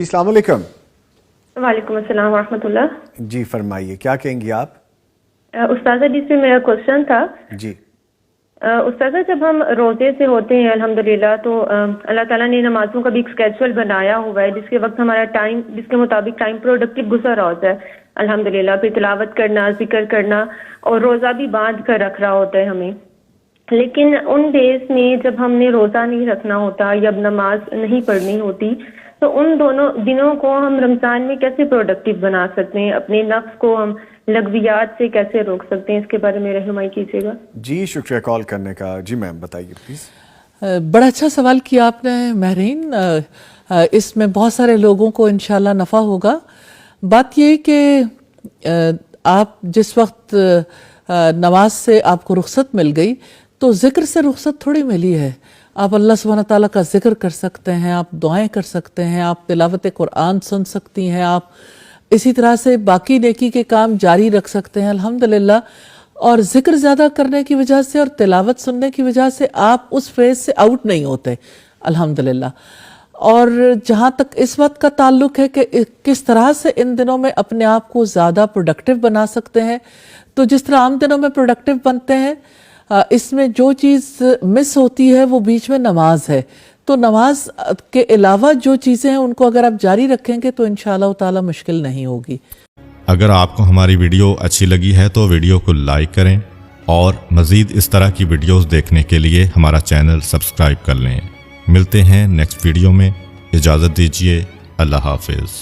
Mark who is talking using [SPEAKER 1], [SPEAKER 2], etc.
[SPEAKER 1] अस्सलाम वालेकुम।
[SPEAKER 2] वालेकुम अस्सलाम वरहमतुल्लाह।
[SPEAKER 1] जी फरमाइए, क्या कहेंगी आप?
[SPEAKER 2] उस्तादा जी से मेरा क्वेश्चन था।
[SPEAKER 1] जी
[SPEAKER 2] उस्तादा, जब हम रोजे से होते हैं अल्हम्दुलिल्लाह तो अल्लाह ताला ने नमाजों का भी एक स्केड्यूल बनाया हुआ है जिसके वक्त हमारा टाइम, जिसके मुताबिक टाइम प्रोडक्टिव गुजर रहा होता है अल्हम्दुलिल्लाह। फिर तिलावत करना, जिक्र करना और रोज़ा भी बांध कर रख रहा होता है हमें। लेकिन उन डेज में जब हमने रोज़ा नहीं रखना होता या नमाज नहीं पढ़नी होती, तो उन दोनों दिनों को हम रमज़ान में कैसे प्रोडक्टिव बना सकते हैं? अपने नफ्स को हम लगवियात से कैसे रोक सकते हैं? इसके बारे में रहनुमाई कीजिएगा।
[SPEAKER 1] जी शुक्रिया कॉल करने का। जी मैम बताइए प्लीज़।
[SPEAKER 3] बड़ा अच्छा सवाल किया आपने महरीन। इसमें बहुत सारे लोगों को इंशाल्लाह नफ़ा होगा। बात ये कि आप जिस वक्त नमाज से आपको रुख्सत मिल गई तो ज़िक्र से रुख्सत थोड़ी मिली है। आप अल्लाह सुब्हानहू तआला का ज़िक्र कर सकते हैं, आप दुआएं कर सकते हैं, आप तिलावत कुरान सुन सकती हैं, आप इसी तरह से बाकी नेकी के काम जारी रख सकते हैं अल्हम्दुलिल्लाह। और ज़िक्र ज़्यादा करने की वजह से और तिलावत सुनने की वजह से आप उस फेज से आउट नहीं होते अल्हम्दुलिल्लाह। और जहाँ तक इस बात का ताल्लुक है कि किस तरह से इन दिनों में अपने आप को ज़्यादा प्रोडक्टिव बना सकते हैं, तो जिस तरह आम दिनों में प्रोडक्टिव बनते हैं, इसमें जो चीज़ मिस होती है वो बीच में नमाज है। तो नमाज के अलावा जो चीज़ें हैं उनको अगर आप जारी रखेंगे तो इंशाअल्लाह ताला मुश्किल नहीं होगी।
[SPEAKER 4] अगर आपको हमारी वीडियो अच्छी लगी है तो वीडियो को लाइक करें और मज़ीद इस तरह की वीडियोस देखने के लिए हमारा चैनल सब्सक्राइब कर लें। मिलते हैं नेक्स्ट वीडियो में। इजाज़त दीजिए। अल्लाह हाफिज़।